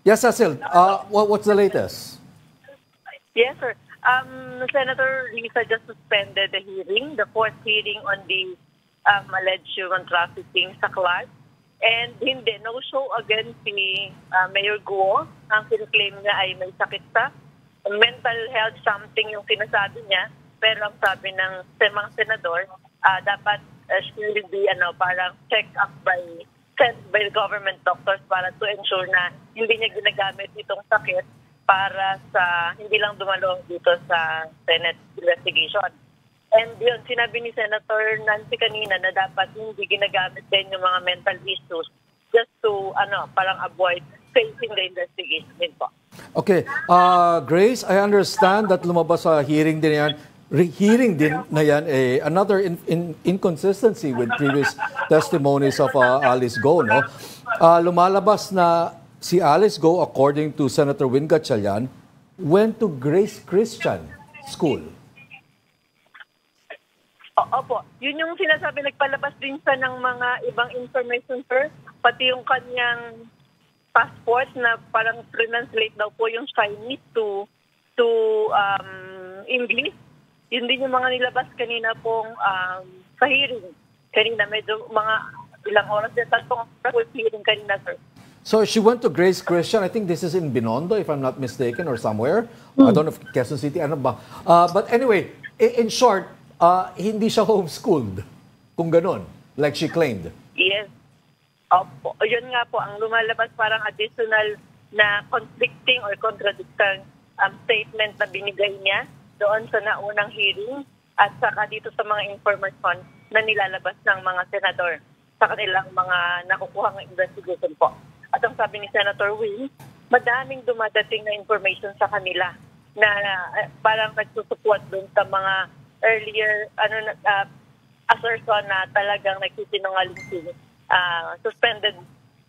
Yes, Cecil, what's the latest? Yes, sir. Senator Lisa just suspended the hearing, the fourth hearing on the alleged human trafficking sa Clark. And hindi, no-show again si Mayor Guo. Ang claim niya ay may sakit sa mental health something yung sinasabi niya. Pero ang sabi ng mga senador, dapat she will be parang check up sent by the government doctors para to ensure na hindi niya ginagamit itong sakit para sa hindi lang dumalo dito sa Senate investigation. And yun, sinabi ni Senator Nancy kanina na dapat hindi ginagamit din yung mga mental issues just to parang avoid facing the investigation din po. Okay, Grace, I understand that lumabas sa hearing din yan. Hearing din na yan another inconsistency with previous testimonies of Alice Go. No? Lumalabas na si Alice Go, according to Senator Win Gatchalian, went to Grace Christian School. Opo, yun yung sinasabi, nagpalabas din siya ng mga ibang information, sir. Pati yung kanyang passport na parang translate daw po yung Chinese to English. Yun din yung mga nilabas kanina pong sa hearing. Kanina medyo mga ilang oras din, tatlong oras hearing kanina, sir. So she went to Grace Christian. I think this is in Binondo, if I'm not mistaken, or somewhere. I don't know if Quezon City, ano ba. But anyway, in short, hindi siya homeschooled, kung ganun, like she claimed. Yes. Opo. Yun nga po, ang lumalabas parang additional na conflicting or contradicting statement na binigay niya doon sa naunang hearing at saka dito sa mga information na nilalabas ng mga senador sa kanilang mga nakukuhang investigation po. At ang sabi ni Senator Will, madaming dumadating na information sa kanila na parang nagsusupport dun sa mga earlier assertion na talagang nagsisinungaling si suspended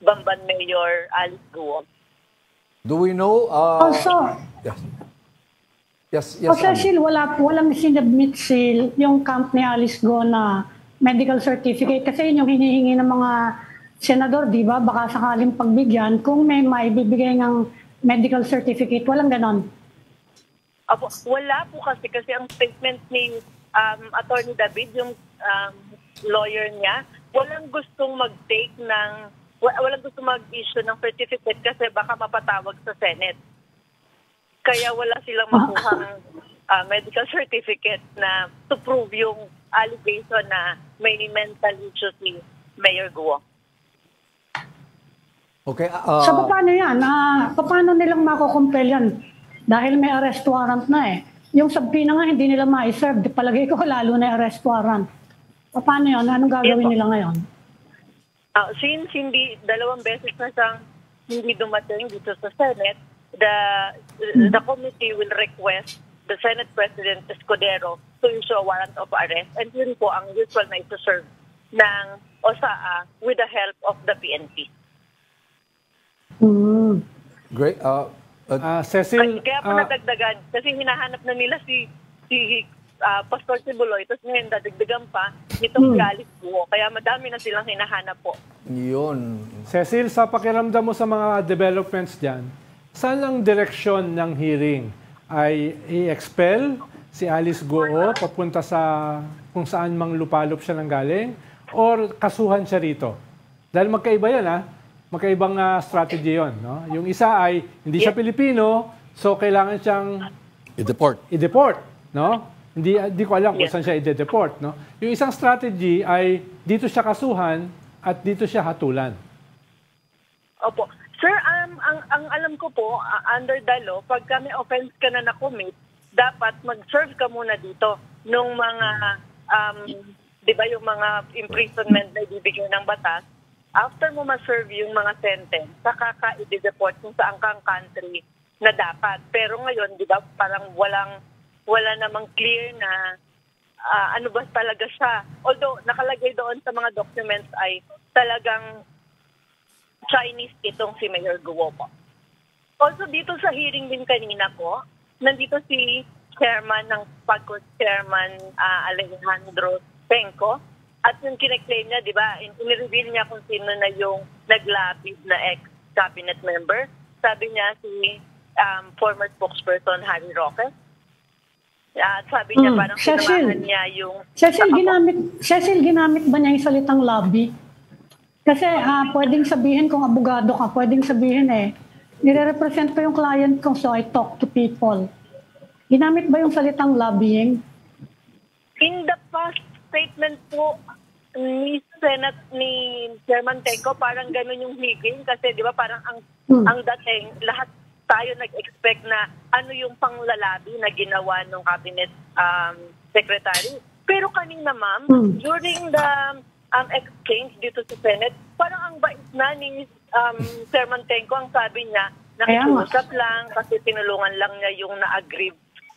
Bamban Mayor Alice Guo. Do we know? Also, yes. Cecil, walang sinabmit yung camp ni Alice Go na medical certificate kasi yun yung hinihingi ng mga senador, di ba? Baka sakaling pagbigyan kung may maibibigay ng medical certificate, walang ganon. Apo, wala po kasi ang statement ni Attorney David, yung lawyer niya, walang gustong walang gustong mag-issue ng certificate kasi baka mapatawag sa Senate. Kaya wala silang makuhang medical certificate na to prove yung allegation na may mental issue si Mayor Guo. Okay. So paano yan? Paano nilang makukumpel yan? Dahil may arrest warrant na eh. Yung subpoena nga hindi nila ma-serve. Palagay ko lalo na arrest warrant. Paano yun? Anong gagawin nila ngayon? Since dalawang beses na siyang hindi dumating dito sa Senate, the committee will request the Senate President Escudero to issue a warrant of arrest. And yun po ang usual na ito-serve ng OSAA with the help of the PNP. Great. Cecil, kaya po nadagdagan kasi hinahanap na nila si Pastor Tibuloy, tapos ngayon dadagdagan pa nitong Alice Guo. Kaya madami na silang hinahanap po. Yun. Cecil, sa pakiramdam mo sa mga developments dyan, saan ang direksyon ng hearing? Ay i-expel si Alice Guo papunta sa kung saan mang lupalop siya nang galing? Or kasuhan siya rito? Dahil magkaiba yan, magkaibang strategy yon, no? Yung isa ay hindi siya Pilipino, so kailangan siyang i-deport, no? Hindi ko alam kung saan siya i-deport, no? Yung isang strategy ay dito siya kasuhan at dito siya hatulan. Opo. Sir, ang alam ko po, under the law, pag may offense ka na na-commit, dapat mag-serve ka muna dito nung mga, di ba yung mga imprisonment na ibibigay ng batas. After mo ma-serve yung mga sentence, saka ka i-deport kung saan kang country na dapat. Pero ngayon, di ba, parang wala namang clear na ano ba talaga siya. Although, nakalagay doon sa mga documents ay talagang Chinese itong si Mayor Guo po. Also, dito sa hearing din kanina po, nandito si chairman ng PAGCOR chairman Alejandro Penco. At yung kine-claim niya, di ba, in-reveal niya kung sino na yung naglapid na ex-cabinet member. sabi niya si former spokesperson Harry Roque. At sabi niya parang sinamahan niya yung... Cecil, ginamit ba niya yung salitang lobby? Kasi pwedeng sabihin kung abogado ka, pwedeng sabihin nire-represent ko yung client ko so I talk to people. Ginamit ba yung salitang lobbying? In the past statement po ni Chairman Tenco, parang ganun yung higing kasi di ba parang ang dating lahat tayo nag-expect na ano yung panglalabi na ginawa ng cabinet secretary. Pero kanina ma'am, during the exchange dito sa Senate, parang ang bait na ni Chairman Tenco, ang sabi niya, nakikiusap lang kasi tinulungan lang niya yung na-agree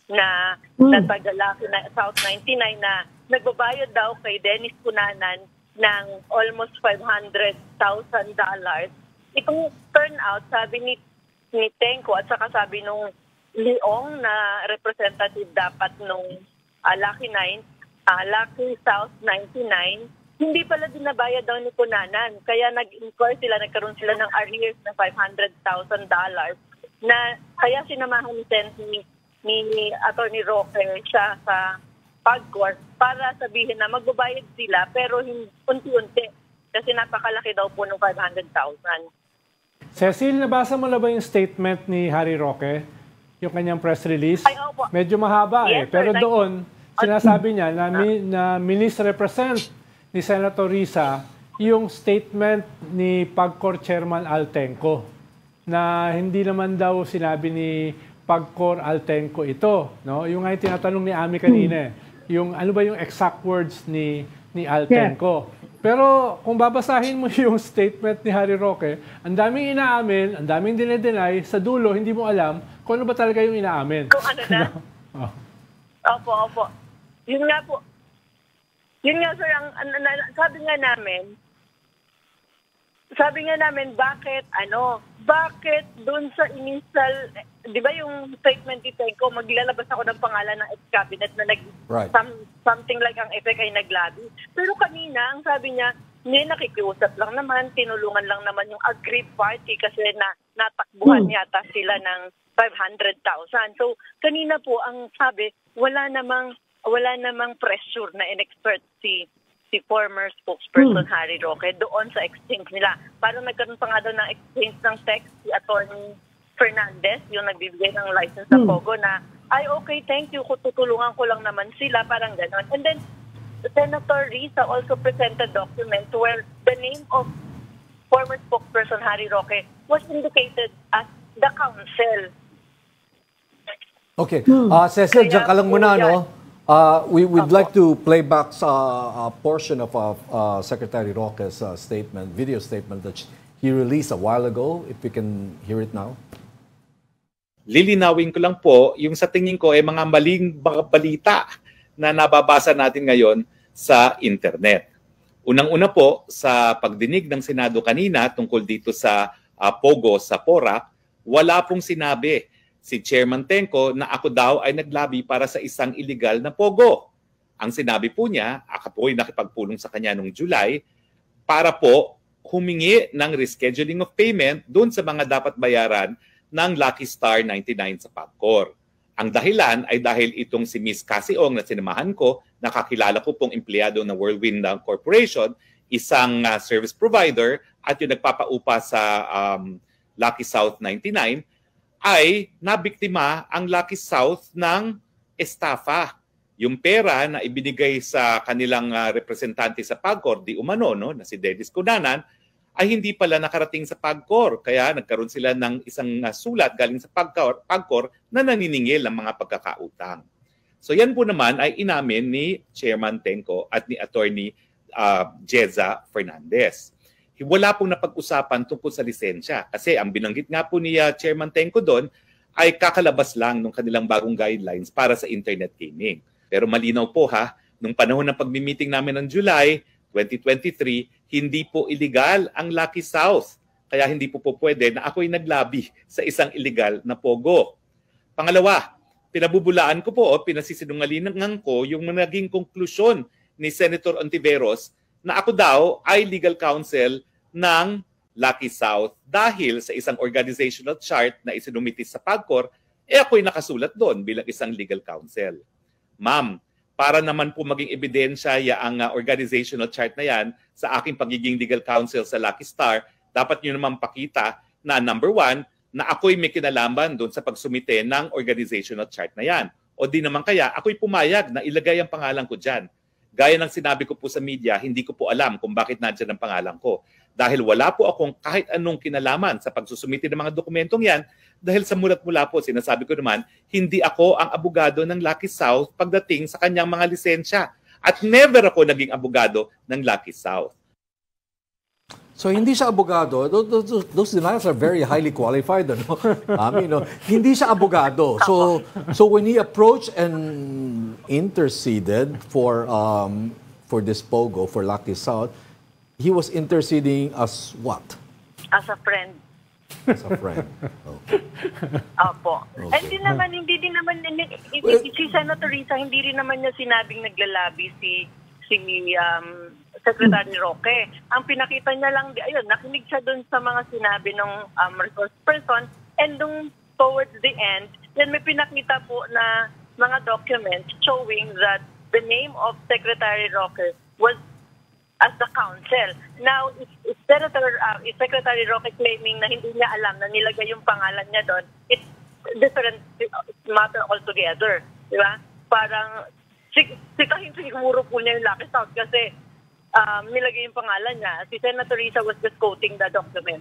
na tagalaki na South 99 na nagbabayad daw kay Dennis Cunanan ng almost $500,000. Itong turnout, sabi ni Tenco at saka sabi nung Leong na representative dapat nung Lucky South 99, hindi pala dinabayad daw ni Cunanan. Kaya nagkaroon sila ng arrears na $500,000 na kaya sinamahan ni Attorney Roque siya sa PAGCOR para sabihin na magbabayad sila pero unti-unti kasi napakalaki daw po ng $500,000. Cecil, nabasa mo na ba yung statement ni Harry Roque? Yung kanyang press release? Ay, opo. Medyo mahaba Yes, pero sir, doon, sinasabi niya na minis-represent ni Senator Risa yung statement ni PAGCOR Chairman Al Tenco na hindi naman daw sinabi ni PAGCOR Al Tenco ito. No? Yung nga yung tinatanong ni Ami kanina, yung ano ba yung exact words ni Al Tenco. Pero kung babasahin mo yung statement ni Harry Roque, ang daming inaamin, ang daming dinedenay, sa dulo hindi mo alam kung ano ba talaga yung inaamin. Kung ano na? Opo. Yun nga po. Yun nga sir, sabi nga namin, bakit dun sa initial, di ba yung statement ni Tenco, maglalabas ako ng pangalan ng ex-cabinet na something like ang effect ay naglabi. Pero kanina, ang sabi niya, nakikiusap lang naman, tinulungan lang naman yung aggrieved party kasi natakbuhan yata sila ng 500,000. So, kanina po, ang sabi, wala namang pressure na in-expert si former spokesperson Harry Roque doon sa exchange nila. Parang nagkaroon pa nga daw ng exchange ng text si Attorney Fernandez, yung nagbibigay ng license sa Pogo na, ay okay, thank you, tutulungan ko lang naman sila, parang gano'n. And then, Senator Risa also presented documents where the name of former spokesperson Harry Roque was indicated as the counsel. Okay. Cecil, dyan ka lang muna, no? We would like to play back a portion of Secretary Roque's video statement that he released a while ago, if we can hear it now. Lilinawin ko lang po, yung sa tingin ko ay mga maling balita na nababasa natin ngayon sa internet. Unang-una po, sa pagdinig ng Senado kanina tungkol dito sa Pogo sa PORAC, wala pong sinabi si Chairman Tenco na ako daw ay naglabi para sa isang illegal na Pogo. Ang sinabi po niya, ako po ay nakipagpulong sa kanya noong July, para po humingi ng rescheduling of payment doon sa mga dapat bayaran ng Lucky Star 99 sa PAGCOR. Ang dahilan ay dahil itong si Miss Cassie Ong na sinamahan ko, nakakilala ko pong empleyado ng Whirlwind Corporation, isang service provider at yung nagpapaupa sa Lucky South 99, ay nabiktima ang Lucky South ng estafa. Yung pera na ibinigay sa kanilang representante sa PAGCOR, di umano, no, na si Dennis Cunanan, ay hindi pala nakarating sa PAGCOR. Kaya nagkaroon sila ng isang sulat galing sa PAGCOR na naniningil ng mga pagkakautang. So yan po naman ay inamin ni Chairman Tenco at ni Attorney Jeza Fernandez. Wala pong napag-usapan tungkol sa lisensya. Kasi ang binanggit nga po ni Chairman Tenco doon ay kakalabas lang ng kanilang bagong guidelines para sa internet gaming. Pero malinaw po nung panahon ng pagmi-meeting namin ng July 2023, hindi po illegal ang Lucky South. Kaya hindi po pwede na ako'y naglabi sa isang illegal na Pogo. Pangalawa, pinabubulaan ko po o pinasisinungalingan ko yung naging konklusyon ni Senator Ontiveros na ako daw ay legal counsel ng Lucky South dahil sa isang organizational chart na isinumiti sa PAGCOR, ako'y nakasulat doon bilang isang legal counsel. Ma'am, para naman po maging ebidensya ang organizational chart na yan sa aking pagiging legal counsel sa Lucky Star, dapat nyo naman pakita na number 1, na ako'y may kinalaman doon sa pagsumite ng organizational chart na yan. O di naman kaya, ako'y pumayag na ilagay ang pangalan ko dyan. Gaya ng sinabi ko po sa media, hindi ko po alam kung bakit nandyan ang pangalan ko. Dahil wala po akong kahit anong kinalaman sa pagsusumite ng mga dokumentong yan, dahil sa mulat-mula po, sinasabi ko naman, hindi ako ang abogado ng Lucky South pagdating sa kanyang mga lisensya. At never ako naging abogado ng Lucky South. So hindi siya abogado. Those denials are very highly qualified. Ano? Hindi siya abogado. So when he approached and interceded for this POGO, for Lucky South, he was interceding as what? As a friend. As a friend. Okay. Opo. Okay. Hindi din naman, si Senator Risa, hindi rin naman niya sinabing naglalabi si Secretary Roque. Ang pinakita niya lang, ayun, nakinig siya dun sa mga sinabi ng resource person, and nung towards the end, then may pinakita po na mga documents showing that the name of Secretary Roque was as the counsel. Now, if Secretary Roque claiming na hindi niya alam na nilagay yung pangalan niya doon, it's different matter altogether. Di ba? Parang, sikahin siguro po niya yung Lucky South kasi nilagay yung pangalan niya. Si Senator Risa was just quoting the document.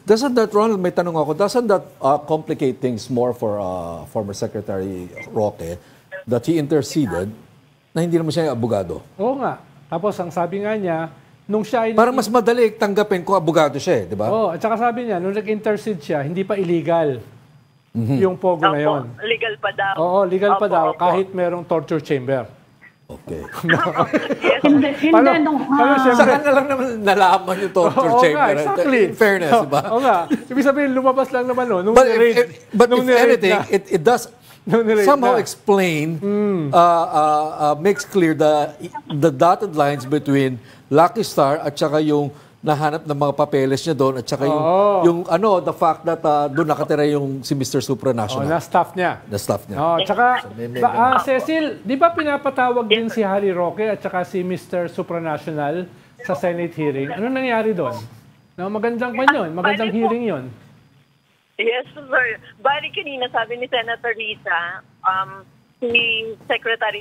Doesn't that, Ronald, may tanong ako, doesn't that complicate things more for former Secretary Roque that he interceded na hindi naman siya yung abogado? Oo nga. Tapos ang sabi nga niya, nung siya ay... Para mas madali tanggapin kung abogado siya, di ba? Oo, at saka sabi niya, nung nag-intercede siya, hindi pa illegal yung POGO na yon. Legal pa daw. Oo, legal pa daw, Opo. kahit merong torture chamber. Okay. Yes. Hindi nung... Saan na lang naman nalaman yung torture Oo chamber? nga, exactly. In fairness, di ba? Oo nga. Ibig sabihin, lumabas lang naman, no? Nung But nirate- if nung nirate anything, na. it does Nung nirate somehow na. explain, makes clear the dotted lines between Lucky Star at saka yung nahanap ng mga papeles niya doon at saka yung the fact that doon nakatira yung si Mr. Supranational. na staff niya. Na staff niya. Tsaka, may Cecil, di ba pinapatawag din si Harry Roque at saka si Mr. Supranational sa Senate hearing? Ano nangyari doon? No, magandang pa yun. Magandang hearing yun. Yes, sir. Bali kanina sabi ni Senator Risa, si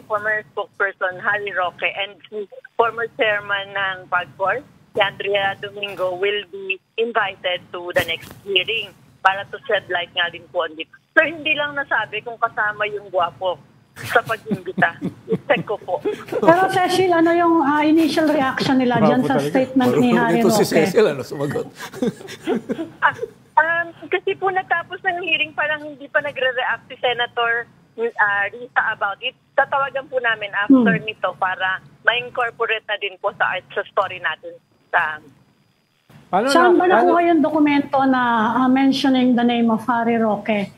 former spokesperson Harry Roque and si former chairman ng PAGCOR, si Andrea Domingo, will be invited to the next hearing para to shed light nga din po on it. So hindi lang nasabi kung kasama yung guwapo sa pag-imbita. I-check ko po. Pero Cecil, ano yung initial reaction nila dyan sa statement ni Harry Ito si Roque? Cecil, sumagot. Kasi po natapos ng hearing, parang hindi pa nagre-react si Senator Risa about it. Tatawagan po namin after nito para ma-incorporate na din po sa story natin. Saan ba nakuha yung dokumento na mentioning the name of Harry Roque?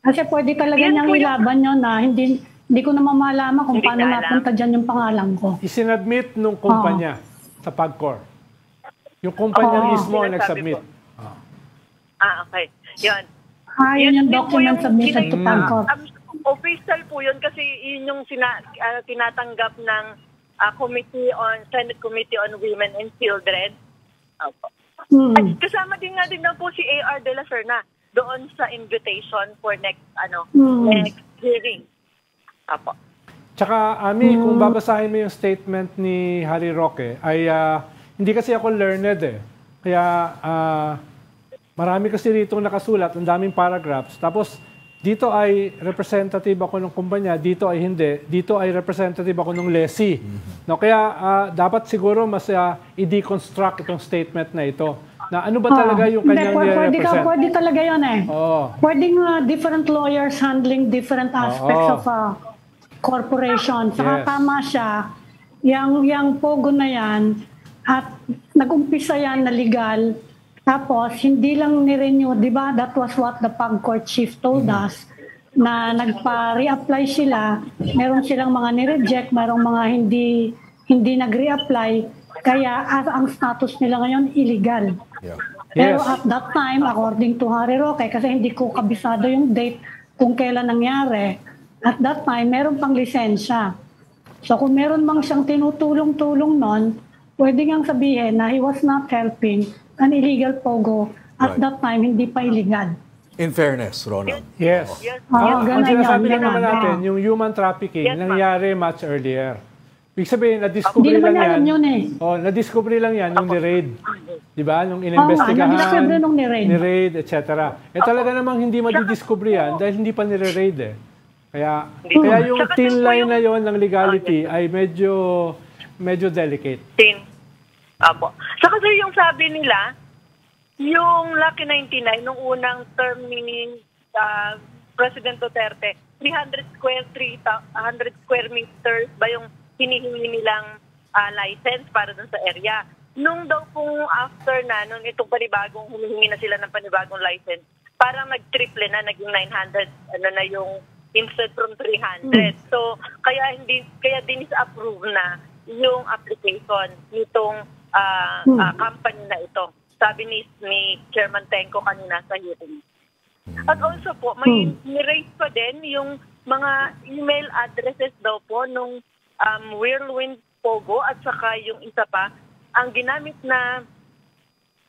Kasi pwede talaga niyang ilaban yun na hindi ko naman malaman kung paano napunta dyan yung pangalan ko. Isinadmit nung kumpanya sa PAGCOR. Yung kumpanya mismo ang nag-submit. Okay. Yun. Yun yung document submitted to PAGCOR. Official po yun kasi yun yung tinatanggap ng Senate Committee on Women and Children. At kasama din nga din na po si A.R. de la Serna doon sa invitation for next hearing. Apo. Tsaka, Ami, kung babasahin mo yung statement ni Harry Roque, ay hindi kasi ako learned eh. Kaya marami kasi rito nakasulat, ang daming paragraphs. Tapos, dito ay representative ako ng kumpanya, dito ay hindi. Dito ay representative ako ng lessee. No, kaya dapat siguro mas i-deconstruct itong statement na ito. Na ano ba talaga yung kanyang nire-represent? Pwede talaga yun eh. Pwedeng different lawyers handling different aspects of corporation. Saka tama siya, yung POGO na yan, at nag-umpisa yan na legal, tapos, hindi lang ni-renew, di ba? That was what the PAGCOR chief told us, na nagpa-reapply sila, meron silang mga ni-reject, merong mga hindi nag-reapply. Kaya ang status nila ngayon, illegal. Yeah. Pero Yes. at that time, according to Harry Roque, kasi hindi ko kabisado yung date kung kailan nangyari, at that time, meron pang lisensya. So kung meron mang siyang tinutulong-tulong nun, pwede ngang sabihin na he was not helping an illegal pogo. At Right. that time, hindi pa illegal. In fairness, Ronald. Yes. Yes. Oo, Ang ganun sinasabi yan, lang naman ganun. natin, yung human trafficking, Yes, ma'am. nangyari much earlier. Ibig sabihin, Hindi na-discovery naman lang yan. alam yun eh. Oh, na-discovery lang yan nung ni-raid. Di ba? Nung na-discovery inimbestigahan, nung ni-raid. ni-raid, etc. Eh talaga namang hindi madi-discovery yan dahil hindi pa nire-raid eh. Kaya yung Saka thin din po line yung- na yon ng legality ay medyo delicate. Apo. Saka sir, yung sabi nila, yung Lucky 99, nung unang term ni President Duterte, 300 square meters ba yung hinihingi nilang license para dun sa area. Nung daw pong after na, nung itong panibagong humihingi na sila ng panibagong license, parang nag-triple na, naging 900, na yung instead from 300. So, kaya dinis-approve na yung application nitong company na ito. Sabi ni Chairman Tenco kanina sa hearing. At also po, may ni-raise pa din yung mga email addresses daw po nung Whirlwind Pogo at saka yung isa pa, ang ginamit na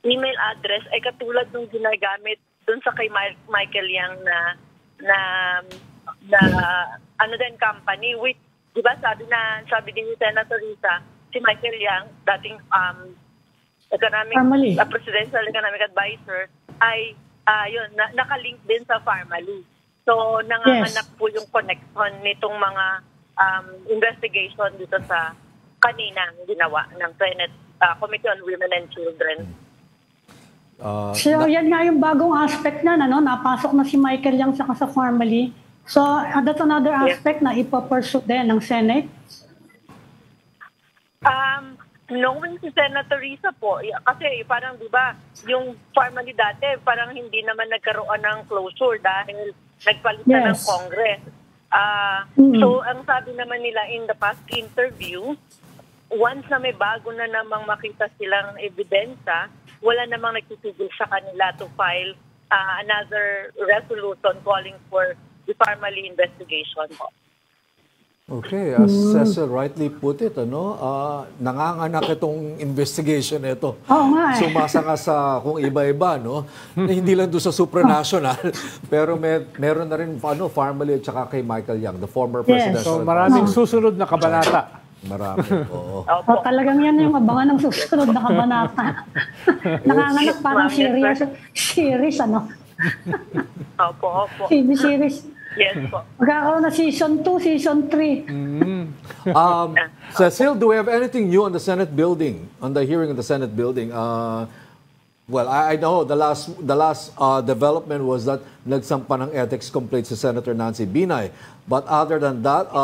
email address ay katulad ng ginagamit dun sa kay Michael Yang na ano din company, which, di ba sabi din ni Senator Risa, si Michael Yang, dating presidential economic advisor, ay yun, nakalink din sa Farmally. So, nanganganak po yung connection nitong mga investigation dito sa kaninang ginawa ng Senate Committee on Women and Children. So, yan nga yung bagong aspect na, napasok na si Michael Yang sa Farmally. So, that's another aspect na ipapursue din ng Senate. Noon si Senator Risa po, kasi parang di ba yung Farmally dati parang hindi naman nagkaroon ng closure dahil nagpalitan ng Congress. So ang sabi naman nila in the past interview, once na may bago na namang makita silang ebidensya, wala namang nagtitigil sa kanila to file another resolution calling for the Farmally investigation po. Okay, as Cecil rightly put it, nanganganak itong investigation ito. Oo nga eh. Sumasanga sa kung iba-iba, no? Hindi lang doon sa supranational, pero meron na rin Farmally at saka kay Michael Yang, the former presidential So maraming susunod na kabanata. Marami, oo. O, talagang yan yung abangan ng susunod na kabanata. Nanganganak parang series, Opo. TV series. Yes po. Magkakaroon na season 2, season 3. Cecil, do we have anything new on the Senate building, on the hearing of the Senate building? Well, I know the last development was that nagsampa ng ethics complaint si Senator Nancy Binay. But other than that,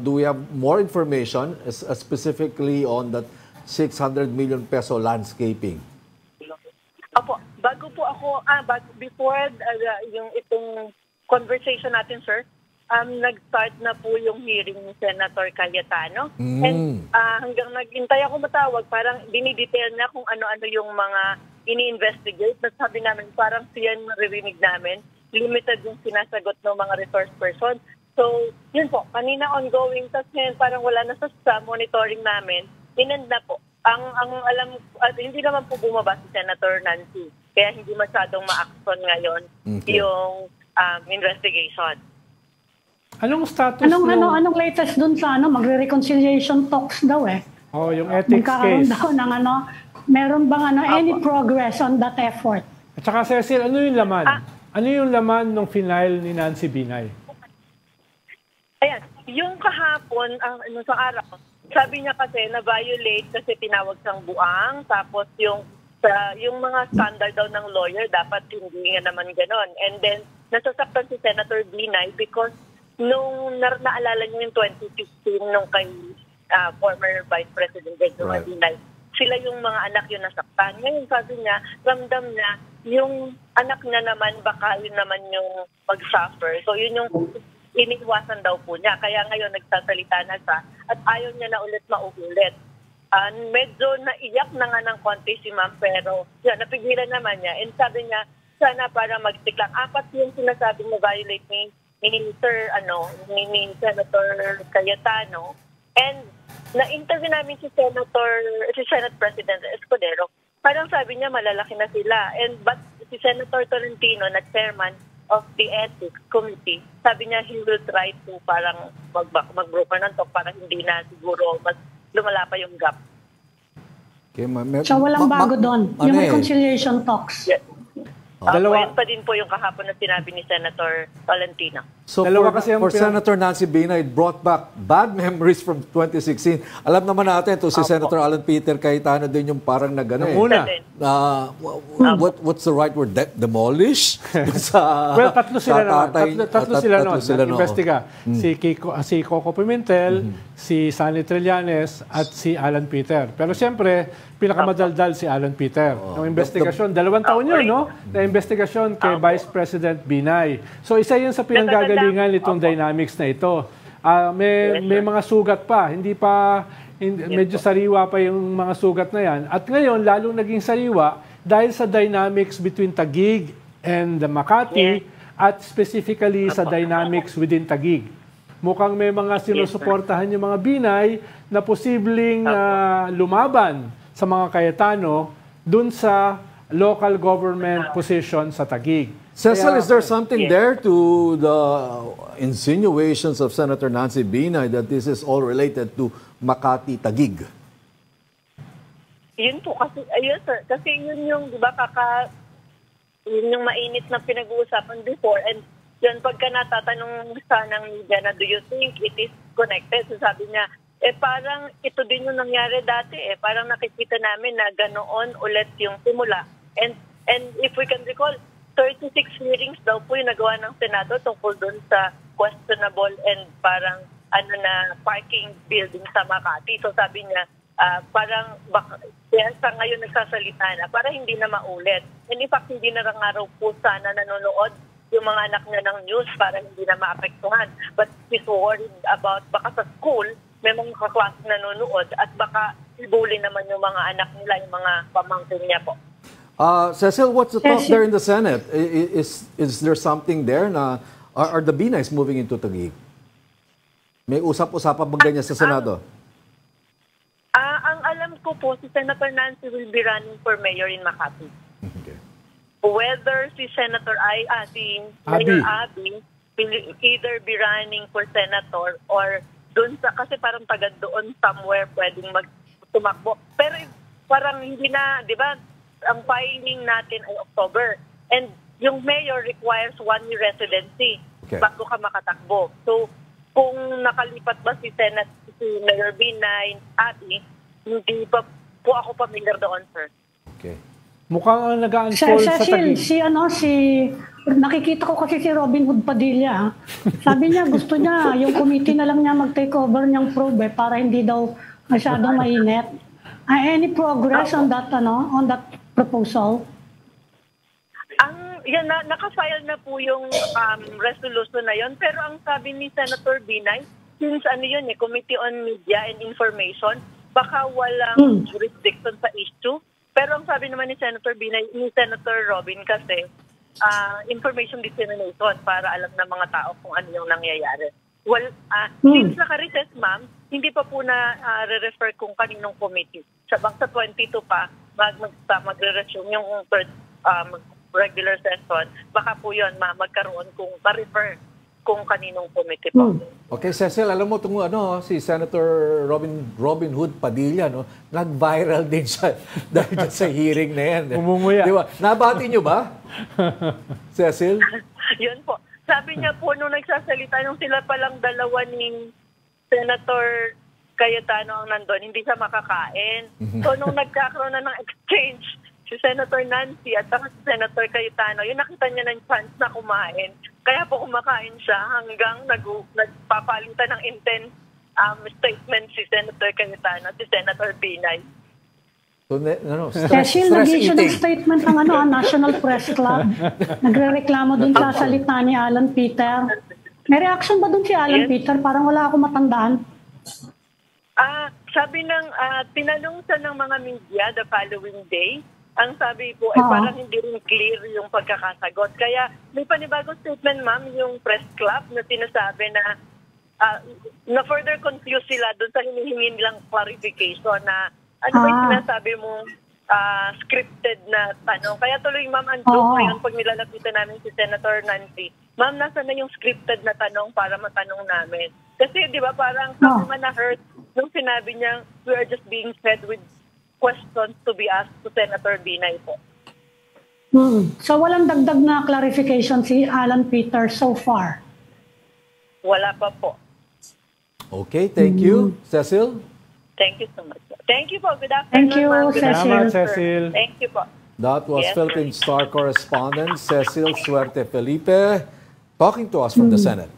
do we have more information specifically on that 600 million peso landscaping? Opo, before yung itong conversation natin, sir, nag-start na po yung hearing ni Senator Cayetano. And hanggang naghintay ako matawag, parang dinidetail na kung ano-ano yung mga ini-investigate. At sabi namin, parang siyan maririnig namin. Limited yung sinasagot ng mga resource person. So, yun po, kanina ongoing. Tapos ngayon parang wala na sa monitoring namin. Inend na po. Ang alam, hindi naman po bumaba si Senator Nancy. Kaya hindi masyadong ma-action ngayon yung investigation. Anong status Anong latest dun sa magre-reconciliation talks daw eh? Oh, yung ethics Magkakaroon case. daw ng meron bang any progress on that effort? At saka Cecil, ano yung laman? Ano yung laman ng final ni Nancy Binay? Ayan, yung kahapon, sa araw, sabi niya kasi na-violate kasi tinawag siyang buang, tapos yung mga standard daw ng lawyer, dapat hindi nga naman ganon. And then, nasasaktan si Senator Binay because nung naalala niyo yung 2015 nung kay former Vice President Benjamin Binay, sila yung mga anak yung nasaktan. Ngayon sabi niya, ramdam niya, yung anak niya naman, baka yun naman yung mag-suffer. So yun yung iniwasan daw po niya. Kaya ngayon nagsasalita na siya at ayaw niya na ulit mauulit. medyo naiyak na nga ng konti si ma'am, pero yan, napigilan naman niya. And sabi niya, sana para mag-stick lang. 4 yung sinasabing na violate ni Senator Cayetano. And na-interview namin si Senate President Escudero. Parang sabi niya malalaki na sila. But si Senator Tolentino na chairman of the Ethics Committee, sabi niya he will try to parang mag-broker ng talk para hindi na siguro mas lumala pa yung gap. Okay, So walang bago doon, yung reconciliation talks. Yes. Dalawa. Yun pa din po yung kahapon na sinabi ni Senator Tolentino. So Dalawa for, kasi ang for Senator Nancy Binay, it brought back bad memories from 2016. Alam naman natin to si Senator Alan Peter Cayetano din yung parang nagano Una. What's the right word? Demolish? Well, tatlo sila naman. Tatlo sila noon. Nag-investiga. Si Coco Pimentel, si Sunny Trillanes, at si Alan Peter. Pero siyempre, pinakamadaldal si Alan Peter. Ang investigasyon, 2 taon yun, no? Na investigasyon kay Vice President Binay. So, isa yun sa pinanggagalingan nitong dynamics na ito. May mga sugat pa. Medyo sariwa pa yung mga sugat na yan. At ngayon, lalong naging sariwa dahil sa dynamics between Taguig and Makati at specifically sa dynamics within Taguig. Mukhang may mga sinusuportahan yung mga Binay na posibleng lumaban sa mga Cayetano dun sa local government position sa Taguig. Cecil, is there something there to the insinuations of Senator Nancy Binay that this is all related to Makati Taguig? Yun po kasi, ayun sir, kasi yun yung, di ba, yun yung mainit na pinag-uusapan before, and yun, pagka natatanong sa ng media na, do you think it is connected? So sabi niya, parang ito din yung nangyari dati, parang nakikita namin na ganoon ulit yung simula. And if we can recall, 36 hearings daw po yung nagawa ng Senado tungkol doon sa questionable and parang parking building sa Makati. So sabi niya, parang sa ngayon nagsasalita na para hindi na maulit. And in fact, hindi na raw po sana nanonood yung mga anak niya ng news para hindi na maapektuhan. But he's worried about baka sa school may mga kaklase nanonood at baka ibuli naman yung mga anak nila, yung mga pamangkin niya po. Cecil, what's the talk there in the Senate? Is there something there na are the Binays moving into Taguig? May usap-usapan ba ganyan sa Senado? Ang alam ko po, si Senator Nancy will be running for mayor in Makati. Okay. Whether si Mayor Abby will either be running for senator or doon sa, kasi parang taga doon somewhere pwedeng tumakbo. Pero parang hindi na, di ba, ang filing natin ay October. And yung mayor requires 1-year residency bago ka makatakbo. So, kung nakalipat ba si Mayor Binay, Abby, hindi pa po ako familiar doon, sir. Okay. Mukhang ang nag-unfold sa Taguig. Nakikita ko kasi si Robin Hood Padilla. Sabi niya, gusto niya, yung committee na lang niya mag-take over niyang probe para hindi daw masyadong mainit. Any progress on that proposal? Naka-file na po yung resolution na yon. Pero ang sabi ni Senator Binay, since Committee on Media and Information, baka walang jurisdiction sa issue. Pero ang sabi naman ni Senator Binay, ni Senator Robin kasi, information dissemination para alam ng mga tao kung ano yung nangyayari. Well, since naka-recess, ma'am, hindi pa po na re-refer kung kaninong committee. Sa 22 pa, magre-resume yung third regular session. Baka po yun, magkaroon kung ma-refer kung kaninong committee po. Okay, Cecil, alam mo itong si Senator Robin Hood Padilla, nag-viral din siya dahil sa hearing na yan. Umunguya. Di ba? Nabati niyo ba, Cecil? Yun po. Sabi niya po, nung nagsasalita, nung sila palang dalawa ni Senator Cayetano ang nandun, hindi siya makakain. So, nung nagkakaroon na ng exchange, si Senator Nancy at si Senator Cayetano, yun nakita niya ng chance na kumain. Kaya po kumakain siya hanggang nagpapalitan ng intense statement si Senator Cayetano at si Senator Binay. So, Cecil, nag-issue ng statement ng National Press Club. Nagre-reklamo dun sa salita ni Alan Peter. May reaction ba dun si Alan Peter? Parang wala akong matandaan. sabi ng, tinanong sa ng mga media the following day, ang sabi po ay parang hindi rin clear yung pagkakasagot. Kaya may panibagong statement, ma'am, yung press club na sinasabi na further confused sila doon sa hinihingi nilang clarification na ano ba yung sinasabi mo scripted na tanong. Kaya tuloy, ma'am, ang joke ngayon pag nilalapitan namin si Senator Nancy, ma'am, nasa na yung scripted na tanong para matanong namin? Kasi, di ba, parang kami man na-hurt nung sinabi niya, we are just being fed with questions to be asked to Senator Binay po. So, walang dagdag na clarification si Alan Peter so far? Wala pa po. Okay, thank you. Cecil? Thank you so much. Thank you po. Good afternoon, Thank you, ma'am. Good Cecil. Salamat, afternoon, sir. Cecil. Thank you po. That was Yes. Philippine Star correspondent Cecil Suerte Felipe talking to us from the Senate.